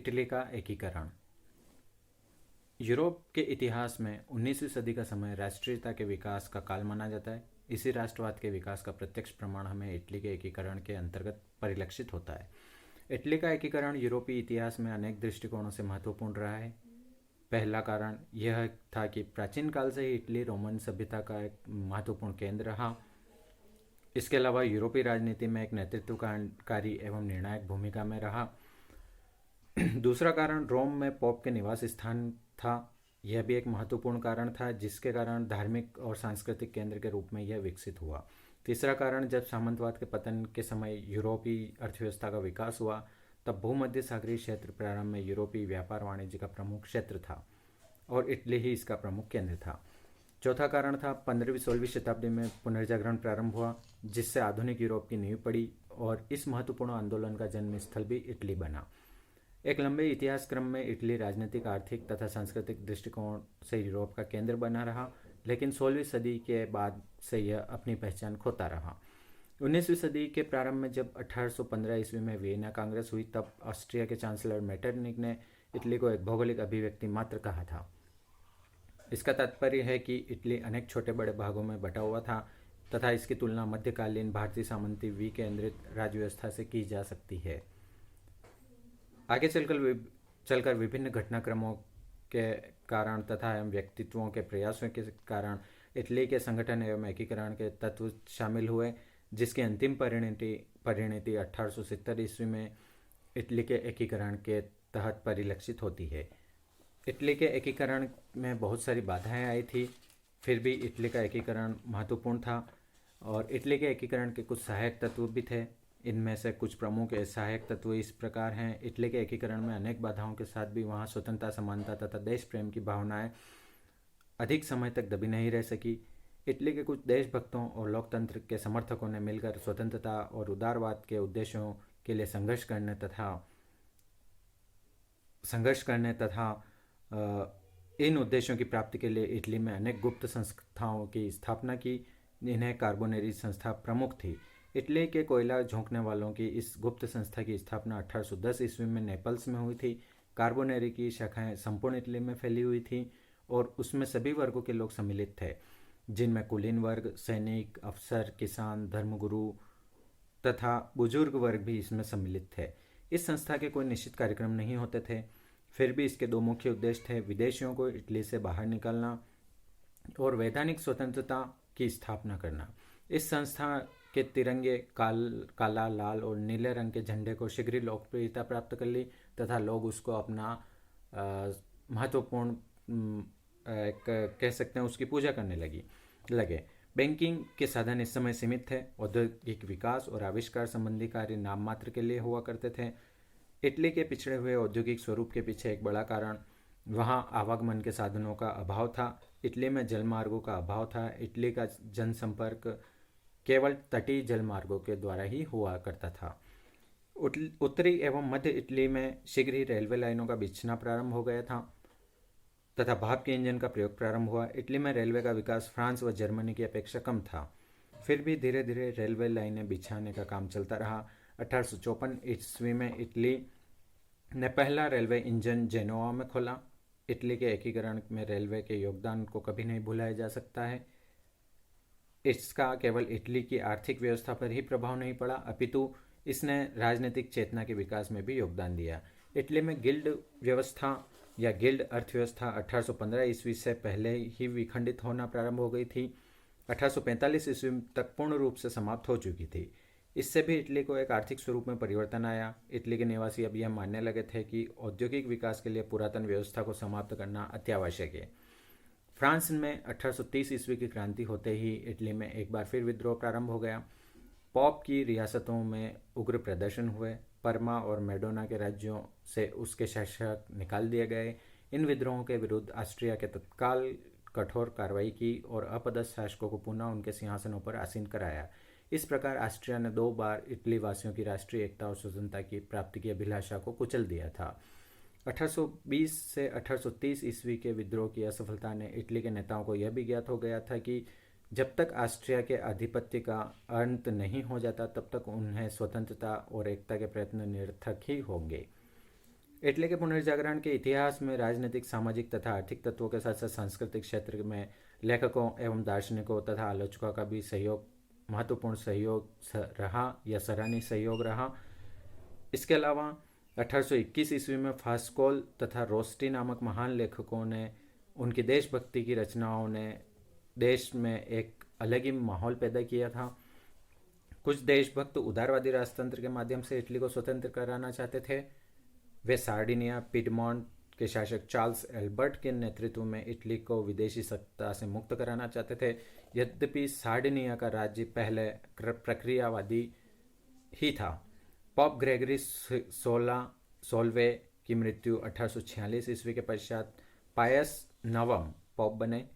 Italy का एकीकरण। Europe के इतिहास में 19वीं सदी का समय राष्ट्रीयता के विकास का काल माना जाता है। इसी राष्ट्रवाद के विकास का प्रत्यक्ष प्रमाण हमें इटली के एकीकरण के अंतर्गत परिलक्षित होता है। इटली का एकीकरण यूरोपीय इतिहास में अनेक दृष्टिकोणों से महत्वपूर्ण रहा है। पहला कारण यह था कि प्राचीन काल से ही इटली रोमन सभ्यता का एक महत्वपूर्ण केंद्र रहा। इसके अलावा यूरोपीय राजनीति में एक नेतृत्वकारी एवं निर्णायक भूमिका में रहा। दूसरा कारण रोम में पोप के निवास स्थान था। यह भी एक महत्वपूर्ण कारण था, जिसके कारण धार्मिक और सांस्कृतिक केंद्र के रूप में यह विकसित हुआ। तीसरा कारण, जब सामंतवाद के पतन के समय यूरोपीय अर्थव्यवस्था का विकास हुआ, तब भूमध्य सागरीय क्षेत्र प्रारंभ में यूरोपीय व्यापार वाणिज्य का प्रमुख क्षेत्र था और इटली ही इसका प्रमुख केंद्र था। चौथा कारण था 15वीं-16वीं शताब्दी में पुनर्जागरण प्रारंभ हुआ, जिससे आधुनिक यूरोप की नींव पड़ी और इस महत्वपूर्ण आंदोलन का जन्म स्थल भी इटली बना। एक लंबे इतिहास क्रम में इटली राजनीतिक, आर्थिक तथा सांस्कृतिक दृष्टिकोण से यूरोप का केंद्र बना रहा, लेकिन 16वीं सदी के बाद से यह अपनी पहचान खोता रहा। 19वीं सदी के प्रारंभ में जब 1815 ईस्वी में वियना कांग्रेस हुई, तब ऑस्ट्रिया के चांसलर मेटरनिक ने इटली को एक भौगोलिक अभिव्यक्ति मात्र कहा था। इसका तात्पर्य है कि इटली अनेक छोटे बड़े भागों में बटा हुआ था तथा इसकी तुलना मध्यकालीन भारतीय सामंती विकेंद्रित राज्य व्यवस्था से की जा सकती है। आगे चलकर विभिन्न घटनाक्रमों के कारण तथा व्यक्तित्वों के प्रयासों के कारण इटली के संगठन एवं एकीकरण के तत्व शामिल हुए, जिसकी अंतिम परिणति 1870 ईस्वी में इटली के एकीकरण के तहत परिलक्षित होती है। इटली के एकीकरण में बहुत सारी बाधाएं आई थी, फिर भी इटली का एकीकरण महत्वपूर्ण था और इटली के एकीकरण के कुछ सहायक तत्व भी थे। इनमें से कुछ प्रमुख सहायक तत्व इस प्रकार हैं। इटली के एकीकरण में अनेक बाधाओं के साथ भी वहाँ स्वतंत्रता, समानता तथा देश प्रेम की भावनाएं अधिक समय तक दबी नहीं रह सकी। इटली के कुछ देशभक्तों और लोकतंत्र के समर्थकों ने मिलकर स्वतंत्रता और उदारवाद के उद्देश्यों के लिए संघर्ष करने तथा इन उद्देश्यों की प्राप्ति के लिए इटली में अनेक गुप्त संस्थाओं की स्थापना की। इन्हें कार्बोनेरी संस्था प्रमुख थी। इटली के कोयला झोंकने वालों की इस गुप्त संस्था की स्थापना 1810 ईस्वी में नेपल्स में हुई थी। कार्बोनेरी की शाखाएं संपूर्ण इटली में फैली हुई थी और उसमें सभी वर्गों के लोग सम्मिलित थे, जिनमें कुलीन वर्ग, सैनिक, अफसर, किसान, धर्मगुरु तथा बुजुर्ग वर्ग भी इसमें सम्मिलित थे। इस संस्था के कोई निश्चित कार्यक्रम नहीं होते थे, फिर भी इसके दो मुख्य उद्देश्य थे: विदेशियों को इटली से बाहर निकालना और वैधानिक स्वतंत्रता की स्थापना करना। इस संस्था के तिरंगे काला, लाल और नीले रंग के झंडे को शीघ्र ही लोकप्रियता प्राप्त कर ली तथा लोग उसको अपना महत्वपूर्ण कह सकते हैं उसकी पूजा करने लगे। बैंकिंग के साधन इस समय सीमित थे। औद्योगिक विकास और आविष्कार संबंधी कार्य नाम मात्र के लिए हुआ करते थे। इटली के पिछड़े हुए औद्योगिक स्वरूप के पीछे एक बड़ा कारण वहाँ आवागमन के साधनों का अभाव था। इटली में जलमार्गों का अभाव था। इटली का जनसंपर्क केवल तटीय जलमार्गों के द्वारा ही हुआ करता था। उत्तरी एवं मध्य इटली में शीघ्र ही रेलवे लाइनों का बिछना प्रारंभ हो गया था तथा भाप के इंजन का प्रयोग प्रारंभ हुआ। इटली में रेलवे का विकास फ्रांस व जर्मनी की अपेक्षा कम था, फिर भी धीरे धीरे रेलवे लाइनें बिछाने का काम चलता रहा। 1854 ईस्वी में इटली ने पहला रेलवे इंजन जेनोआ में खोला। इटली के एकीकरण में रेलवे के योगदान को कभी नहीं भुलाया जा सकता है। इसका केवल इटली की आर्थिक व्यवस्था पर ही प्रभाव नहीं पड़ा, अपितु इसने राजनीतिक चेतना के विकास में भी योगदान दिया। इटली में गिल्ड व्यवस्था या गिल्ड अर्थव्यवस्था 1815 ईस्वी से पहले ही विखंडित होना प्रारंभ हो गई थी। 1845 ईस्वी तक पूर्ण रूप से समाप्त हो चुकी थी। इससे भी इटली को एक आर्थिक स्वरूप में परिवर्तन आया। इटली के निवासी अब यह मानने लगे थे कि औद्योगिक विकास के लिए पुरातन व्यवस्था को समाप्त करना अत्यावश्यक है। फ्रांस में 1830 ईस्वी की क्रांति होते ही इटली में एक बार फिर विद्रोह प्रारंभ हो गया। पोप की रियासतों में उग्र प्रदर्शन हुए। परमा और मेडोना के राज्यों से उसके शासक निकाल दिए गए। इन विद्रोहों के विरुद्ध ऑस्ट्रिया के तत्काल कठोर कार्रवाई की और अपदस्थ शासकों को पुनः उनके सिंहासनों पर आसीन कराया। इस प्रकार ऑस्ट्रिया ने 2 बार इटली वासियों की राष्ट्रीय एकता और स्वतंत्रता की प्राप्ति की अभिलाषा को कुचल दिया था। 1820 से 1830 ईस्वी के विद्रोह की असफलता ने इटली के नेताओं को यह भी ज्ञात हो गया था कि जब तक ऑस्ट्रिया के आधिपत्य का अंत नहीं हो जाता, तब तक उन्हें स्वतंत्रता और एकता के प्रयत्न निरर्थक ही होंगे। इटली के पुनर्जागरण के इतिहास में राजनीतिक, सामाजिक तथा आर्थिक तत्वों के साथ साथ सांस्कृतिक क्षेत्र में लेखकों एवं दार्शनिकों तथा आलोचकों का भी सहयोग महत्वपूर्ण सहयोग रहा या सराहनीय सहयोग रहा। इसके अलावा 1821 ईस्वी में फास्कोल तथा रोस्टी नामक महान लेखकों ने उनकी देशभक्ति की रचनाओं ने देश में एक अलग ही माहौल पैदा किया था। कुछ देशभक्त उदारवादी राजतंत्र के माध्यम से इटली को स्वतंत्र कराना चाहते थे। वे सार्डिनिया, पिडमॉन्ट के शासक चार्ल्स एल्बर्ट के नेतृत्व में इटली को विदेशी सत्ता से मुक्त कराना चाहते थे। यद्यपि सार्डिनिया का राज्य पहले प्रक्रियावादी ही था। पॉप ग्रेगरी 16वें की मृत्यु 1846 ईस्वी के पश्चात पायस नवम पॉप बने।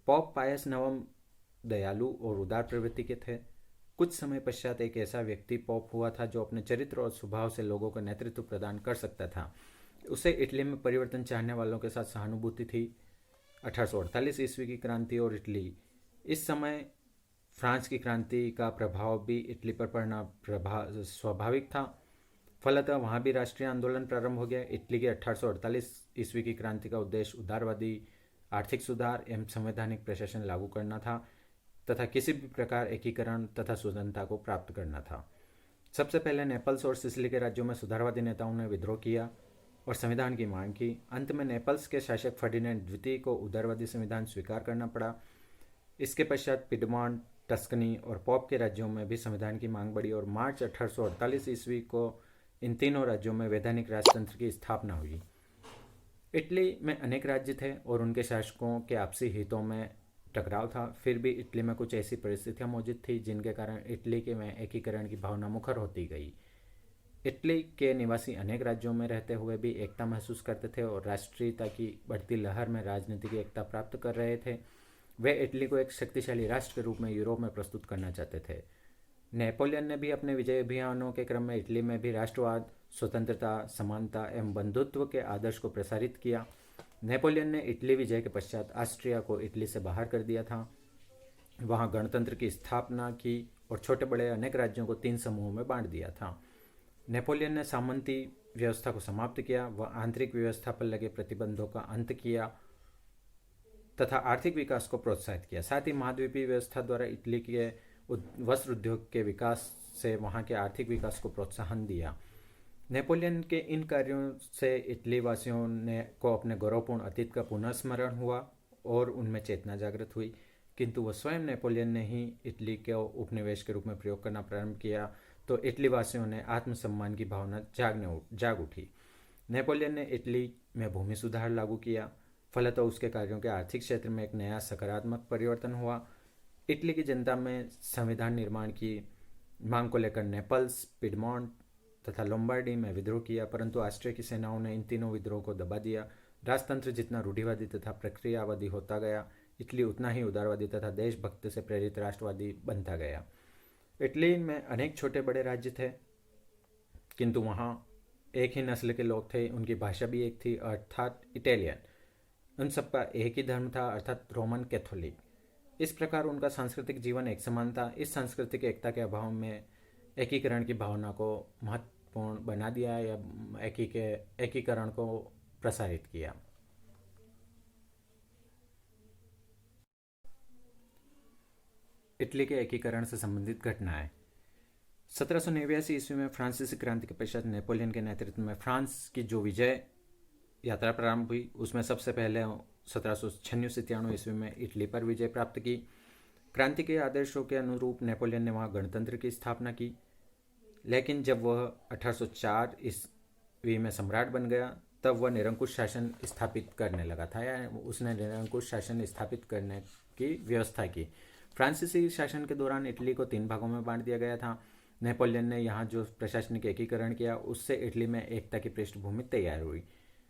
पॉप पायस नवम दयालु और उदार प्रवृत्ति के थे। कुछ समय पश्चात एक ऐसा व्यक्ति पॉप हुआ था जो अपने चरित्र और स्वभाव से लोगों को नेतृत्व प्रदान कर सकता था। उसे इटली में परिवर्तन चाहने वालों के साथ सहानुभूति थी। 1848 ईस्वी की क्रांति और इटली। इस समय फ्रांस की क्रांति का प्रभाव भी इटली पर पड़ना स्वाभाविक था। फलतः वहाँ भी राष्ट्रीय आंदोलन प्रारंभ हो गया। इटली की 1848 ईस्वी की क्रांति का उद्देश्य उदारवादी आर्थिक सुधार एवं संवैधानिक प्रशासन लागू करना था तथा किसी भी प्रकार एकीकरण तथा स्वतंत्रता को प्राप्त करना था। सबसे पहले नेपल्स और सिसिली के राज्यों में सुधारवादी नेताओं ने विद्रोह किया और संविधान की मांग की। अंत में नेपल्स के शासक फर्डिनेंड द्वितीय को उदारवादी संविधान स्वीकार करना पड़ा। इसके पश्चात पिडमॉन्ट, टस्कनी और पॉप के राज्यों में भी संविधान की मांग बढ़ी और मार्च 1848 ईस्वी को इन तीनों राज्यों में वैधानिक राजतंत्र की स्थापना हुई। इटली में अनेक राज्य थे और उनके शासकों के आपसी हितों में टकराव था। फिर भी इटली में कुछ ऐसी परिस्थितियां मौजूद थी जिनके कारण इटली के में एकीकरण की भावना मुखर होती गई। इटली के निवासी अनेक राज्यों में रहते हुए भी एकता महसूस करते थे और राष्ट्रीयता की बढ़ती लहर में राजनीतिक एकता प्राप्त कर रहे थे। वे इटली को एक शक्तिशाली राष्ट्र के रूप में यूरोप में प्रस्तुत करना चाहते थे। नेपोलियन ने भी अपने विजय अभियानों के क्रम में इटली में भी राष्ट्रवाद, स्वतंत्रता, समानता एवं बंधुत्व के आदर्श को प्रसारित किया। नेपोलियन ने इटली विजय के पश्चात ऑस्ट्रिया को इटली से बाहर कर दिया था। वहां गणतंत्र की स्थापना की और छोटे बड़े अनेक राज्यों को 3 समूहों में बांट दिया था। नेपोलियन ने सामंती व्यवस्था को समाप्त किया। वह आंतरिक व्यवस्था पर लगे प्रतिबंधों का अंत किया तथा आर्थिक विकास को प्रोत्साहित किया। साथ ही महाद्वीपीय व्यवस्था द्वारा इटली के वस्त्र उद्योग के विकास से वहां के आर्थिक विकास को प्रोत्साहन दिया। नेपोलियन के इन कार्यों से इटली वासियों ने को अपने गौरवपूर्ण अतीत का पुनर्स्मरण हुआ और उनमें चेतना जागृत हुई। किंतु वह स्वयं नेपोलियन ने ही इटली के उपनिवेश के रूप में प्रयोग करना प्रारंभ किया तो इटली वासियों ने आत्मसम्मान की भावना जाग उठी। नेपोलियन ने इटली में भूमि सुधार लागू किया। फलतः उसके कार्यों के आर्थिक क्षेत्र में एक नया सकारात्मक परिवर्तन हुआ। इटली की जनता में संविधान निर्माण की मांग को लेकर नेपल्स, पिडमॉन्ट तथा लोम्बार्डी में विद्रोह किया, परंतु ऑस्ट्रिया की सेनाओं ने इन तीनों विद्रोह को दबा दिया। राजतंत्र जितना रूढ़िवादी तथा प्रक्रियावादी होता गया, इटली उतना ही उदारवादी तथा देशभक्त से प्रेरित राष्ट्रवादी बनता गया। इटली में अनेक छोटे बड़े राज्य थे, किंतु वहाँ एक ही नस्ल के लोग थे। उनकी भाषा भी एक थी, अर्थात इटालियन। उन सबका एक ही धर्म था, अर्थात रोमन कैथोलिक। इस प्रकार उनका सांस्कृतिक जीवन एक समान था। इस सांस्कृतिक एकता के अभाव में एकीकरण की भावना को महत्वपूर्ण बना दिया या एकीकरण को प्रसारित किया। इटली के एकीकरण से संबंधित घटनाएं। 1789 ईस्वी में फ्रांसीसी क्रांति के पश्चात नेपोलियन के नेतृत्व में फ्रांस की जो विजय यात्रा प्रारंभ हुई उसमें सबसे पहले 1796 ईस्वी में इटली पर विजय प्राप्त की। क्रांति के आदर्शों के अनुरूप नेपोलियन ने वहाँ गणतंत्र की स्थापना की, लेकिन जब वह 1804 ईस्वी में सम्राट बन गया तब वह निरंकुश शासन स्थापित करने लगा था या उसने निरंकुश शासन स्थापित करने की व्यवस्था की। फ्रांसीसी शासन के दौरान इटली को 3 भागों में बांट दिया गया था। नेपोलियन ने यहाँ जो प्रशासनिक एकीकरण किया उससे इटली में एकता की पृष्ठभूमि तैयार हुई।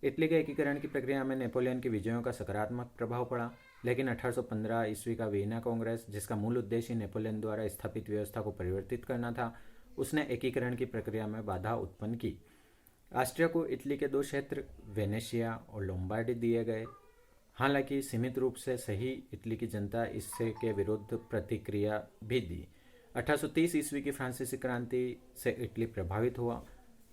इटली के एकीकरण की प्रक्रिया में नेपोलियन की विजयों का सकारात्मक प्रभाव पड़ा, लेकिन 1815 ईस्वी का वियना कांग्रेस, जिसका मूल उद्देश्य नेपोलियन द्वारा स्थापित व्यवस्था को परिवर्तित करना था, उसने एकीकरण की प्रक्रिया में बाधा उत्पन्न की। ऑस्ट्रिया को इटली के 2 क्षेत्र वेनेशिया और लोम्बार्डी दिए गए। हालांकि सीमित रूप से सही इटली की जनता इससे के विरुद्ध प्रतिक्रिया भी दी। 1830 ईस्वी की फ्रांसीसी क्रांति से इटली प्रभावित हुआ।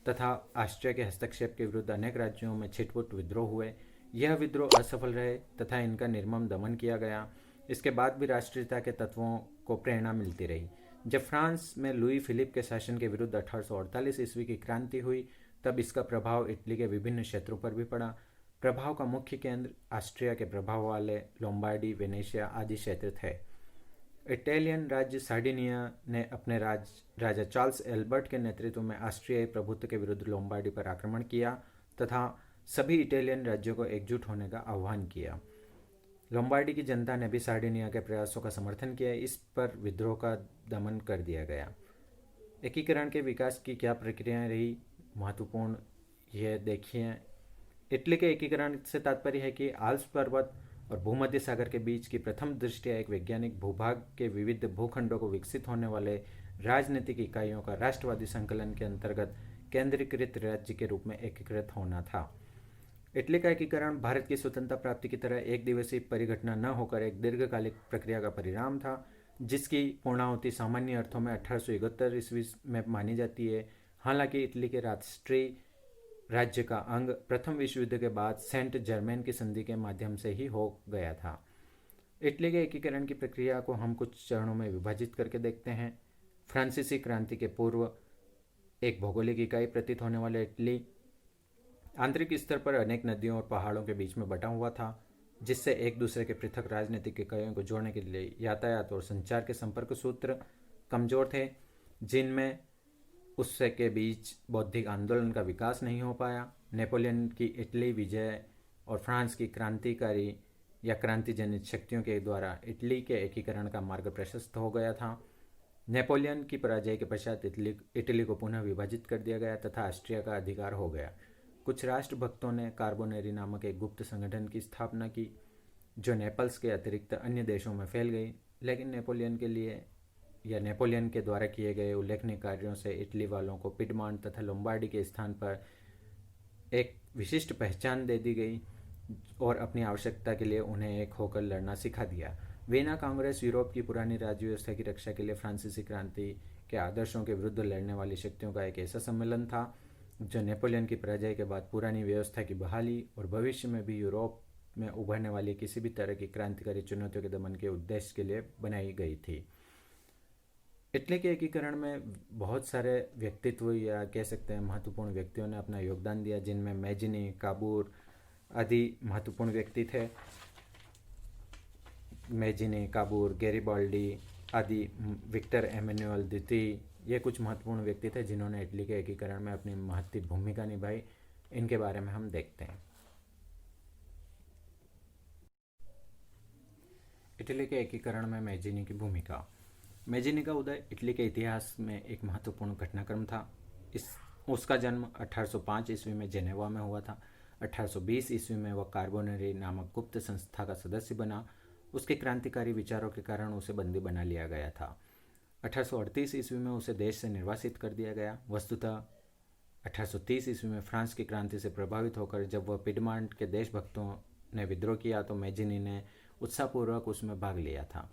तथा ऑस्ट्रिया के हस्तक्षेप के विरुद्ध अनेक राज्यों में छिटपुट विद्रोह हुए। यह विद्रोह असफल रहे तथा इनका निर्मम दमन किया गया। इसके बाद भी राष्ट्रीयता के तत्वों को प्रेरणा मिलती रही। जब फ्रांस में लुई फिलिप के शासन के विरुद्ध 1848 ईस्वी की क्रांति हुई, तब इसका प्रभाव इटली के विभिन्न क्षेत्रों पर भी पड़ा। प्रभाव का मुख्य केंद्र ऑस्ट्रिया के प्रभाव वाले लोम्बार्डी, वेनेशिया आदि क्षेत्र थे। इटालियन राज्य सार्डिनिया ने अपने राजा चार्ल्स एल्बर्ट के नेतृत्व में ऑस्ट्रियाई प्रभुत्व के विरुद्ध लोम्बार्डी पर आक्रमण किया तथा सभी इटालियन राज्यों को एकजुट होने का आह्वान किया। लोम्बार्डी की जनता ने भी सार्डिनिया के प्रयासों का समर्थन किया। इस पर विद्रोह का दमन कर दिया गया। एकीकरण के विकास की क्या प्रक्रियाएं रही, महत्वपूर्ण, यह देखिए। इटली के एकीकरण से तात्पर्य है कि आल्प्स पर्वत और भूमध्य सागर के बीच की प्रथम दृष्टया एक वैज्ञानिक भूभाग के विविध भूखंडों को विकसित होने वाले राजनीतिक इकाइयों का राष्ट्रवादी संकलन के अंतर्गत केंद्रीकृत राज्य के रूप में एकीकृत होना था। इटली का एकीकरण भारत की स्वतंत्रता प्राप्ति की तरह एक दिवसीय परिघटना न होकर एक दीर्घकालिक प्रक्रिया का परिणाम था, जिसकी पूर्णाहुति सामान्य अर्थों में 1871 ईस्वी में मानी जाती है। हालांकि इटली के राष्ट्रीय राज्य का अंग प्रथम विश्व युद्ध के बाद सेंट जर्मेन की संधि के माध्यम से ही हो गया था। इटली के एकीकरण की प्रक्रिया को हम कुछ चरणों में विभाजित करके देखते हैं। फ्रांसीसी क्रांति के पूर्व एक भौगोलिक इकाई प्रतीत होने वाला इटली आंतरिक स्तर पर अनेक नदियों और पहाड़ों के बीच में बटा हुआ था, जिससे एक दूसरे के पृथक राजनीतिक इकाइयों को जोड़ने के लिए यातायात और संचार के संपर्क सूत्र कमजोर थे, जिनमें उससे के बीच बौद्धिक आंदोलन का विकास नहीं हो पाया। नेपोलियन की इटली विजय और फ्रांस की क्रांतिकारी या क्रांतिजनित शक्तियों के द्वारा इटली के एकीकरण का मार्ग प्रशस्त हो गया था। नेपोलियन की पराजय के पश्चात इटली को पुनः विभाजित कर दिया गया तथा ऑस्ट्रिया का अधिकार हो गया। कुछ राष्ट्रभक्तों ने कार्बोनेरी नामक एक गुप्त संगठन की स्थापना की, जो नेपल्स के अतिरिक्त अन्य देशों में फैल गई, लेकिन नेपोलियन के द्वारा किए गए उल्लेखनीय कार्यों से इटली वालों को पिडमॉन्ट तथा लोम्बार्डी के स्थान पर एक विशिष्ट पहचान दे दी गई और अपनी आवश्यकता के लिए उन्हें एक होकर लड़ना सिखा दिया। वीना कांग्रेस यूरोप की पुरानी राज्य व्यवस्था की रक्षा के लिए फ्रांसीसी क्रांति के आदर्शों के विरुद्ध लड़ने वाली शक्तियों का एक ऐसा सम्मेलन था, जो नेपोलियन की पराजय के बाद पुरानी व्यवस्था की बहाली और भविष्य में भी यूरोप में उभरने वाली किसी भी तरह की क्रांतिकारी चुनौतियों के दमन के उद्देश्य के लिए बनाई गई थी। इटली के एकीकरण में बहुत सारे व्यक्तित्व या कह सकते हैं महत्वपूर्ण व्यक्तियों ने अपना योगदान दिया, जिनमें मैजिनी, काबूर आदि महत्वपूर्ण व्यक्ति थे। मैजिनी, काबूर, गैरिबाल्डी आदि, विक्टर एमेनुअल द्वितीय, ये कुछ महत्वपूर्ण व्यक्ति थे जिन्होंने इटली के एकीकरण में अपनी महत्वपूर्ण भूमिका निभाई। इनके बारे में हम देखते हैं। इटली के एकीकरण में मैजिनी की भूमिका। मैजिनी का उदय इटली के इतिहास में एक महत्वपूर्ण घटनाक्रम था। उसका जन्म 1805 ईस्वी में जेनेवा में हुआ था। 1820 ईस्वी में वह कार्बोनेरी नामक गुप्त संस्था का सदस्य बना। उसके क्रांतिकारी विचारों के कारण उसे बंदी बना लिया गया था। 1838 ईस्वी में उसे देश से निर्वासित कर दिया गया। वस्तुतः 1830 ईस्वी में फ्रांस की क्रांति से प्रभावित होकर जब वह पिडमॉन्ट के देशभक्तों ने विद्रोह किया तो मैजिनी ने उत्साहपूर्वक उसमें भाग लिया था।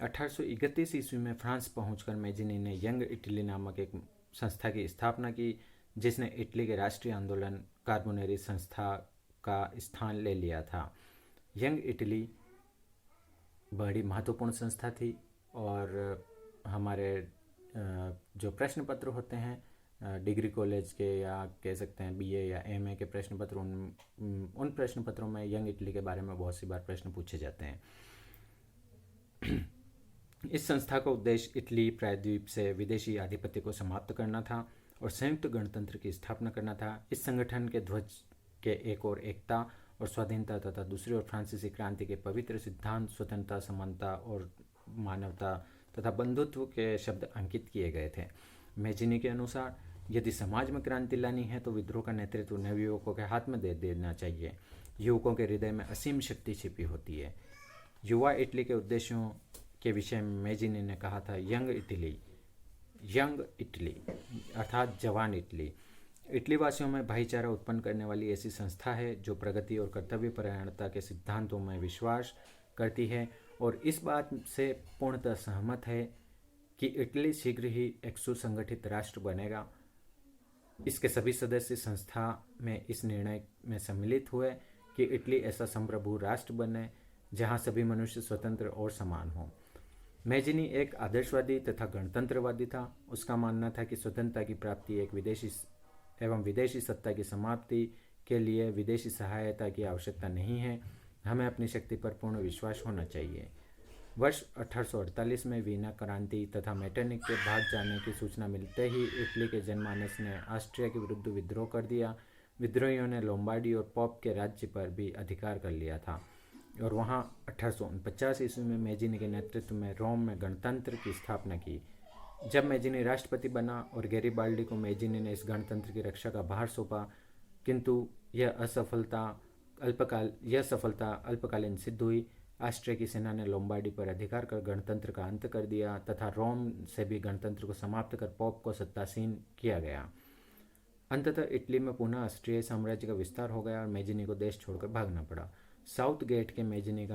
1831 ईस्वी में फ्रांस पहुंचकर मैजिनी ने यंग इटली नामक एक संस्था की स्थापना की, जिसने इटली के राष्ट्रीय आंदोलन कार्बोनेरी संस्था का स्थान ले लिया था। यंग इटली बड़ी महत्वपूर्ण संस्था थी और हमारे जो प्रश्न पत्र होते हैं डिग्री कॉलेज के या कह सकते हैं बीए या एमए के प्रश्न पत्र, उन प्रश्न पत्रों में यंग इटली के बारे में बहुत सी बार प्रश्न पूछे जाते हैं। इस संस्था का उद्देश्य इटली प्रायद्वीप से विदेशी आधिपत्य को समाप्त करना था और संयुक्त गणतंत्र की स्थापना करना था। इस संगठन के ध्वज के एक ओर एकता और स्वाधीनता तथा दूसरी ओर फ्रांसीसी क्रांति के पवित्र सिद्धांत स्वतंत्रता, समानता और मानवता तथा बंधुत्व के शब्द अंकित किए गए थे। मैजिनी के अनुसार यदि समाज में क्रांति लानी है तो विद्रोह का नेतृत्व नवयुवकों के हाथ में दे देना चाहिए। युवकों के हृदय में असीम शक्ति छिपी होती है। युवा इटली के उद्देश्यों के विषय में मैजिनी ने कहा था, यंग इटली अर्थात जवान इटली इटली वासियों में भाईचारा उत्पन्न करने वाली ऐसी संस्था है जो प्रगति और कर्तव्यपरायणता के सिद्धांतों में विश्वास करती है और इस बात से पूर्णतः सहमत है कि इटली शीघ्र ही एक सुसंगठित राष्ट्र बनेगा इसके सभी सदस्य संस्था में इस निर्णय में सम्मिलित हुए कि इटली ऐसा संप्रभु राष्ट्र बने जहां सभी मनुष्य स्वतंत्र और समान हों। मैजिनी एक आदर्शवादी तथा गणतंत्रवादी था। उसका मानना था कि स्वतंत्रता की प्राप्ति एक विदेशी सत्ता की समाप्ति के लिए विदेशी सहायता की आवश्यकता नहीं है। हमें अपनी शक्ति पर पूर्ण विश्वास होना चाहिए। वर्ष 1848 में वीना क्रांति तथा मेटरनिक के भाग जाने की सूचना मिलते ही इटली के जनमानस ने ऑस्ट्रिया के विरुद्ध विद्रोह कर दिया। विद्रोहियों ने लोम्बार्डी और पोप के राज्य पर भी अधिकार कर लिया था और वहाँ 1849 ईस्वी में मैजिनी के नेतृत्व में रोम में गणतंत्र की स्थापना की। जब मैजिनी राष्ट्रपति बना और गैरिबाल्डी को मैजिनी ने इस गणतंत्र की रक्षा का भार सौंपा, किंतु यह सफलता अल्पकालीन सिद्ध हुई। ऑस्ट्रिया की सेना ने लोम्बार्डी पर अधिकार कर गणतंत्र का अंत कर दिया तथा रोम से भी गणतंत्र को समाप्त कर पोप को सत्तासीन किया गया। अंततः इटली में पुनः ऑस्ट्रियाई साम्राज्य का विस्तार हो गया और मैजिनी को देश छोड़कर भागना पड़ा। साउथ गेट ने मैजिनी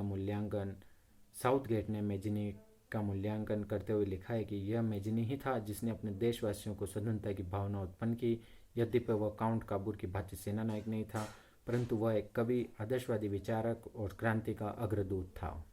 का मूल्यांकन करते हुए लिखा है कि यह मैजिनी ही था जिसने अपने देशवासियों को स्वतंत्रता की भावना उत्पन्न की। यद्यपि वह काउंट काबूर की भांति सेना नायक नहीं था, परंतु वह एक कवि, आदर्शवादी विचारक और क्रांति का अग्रदूत था।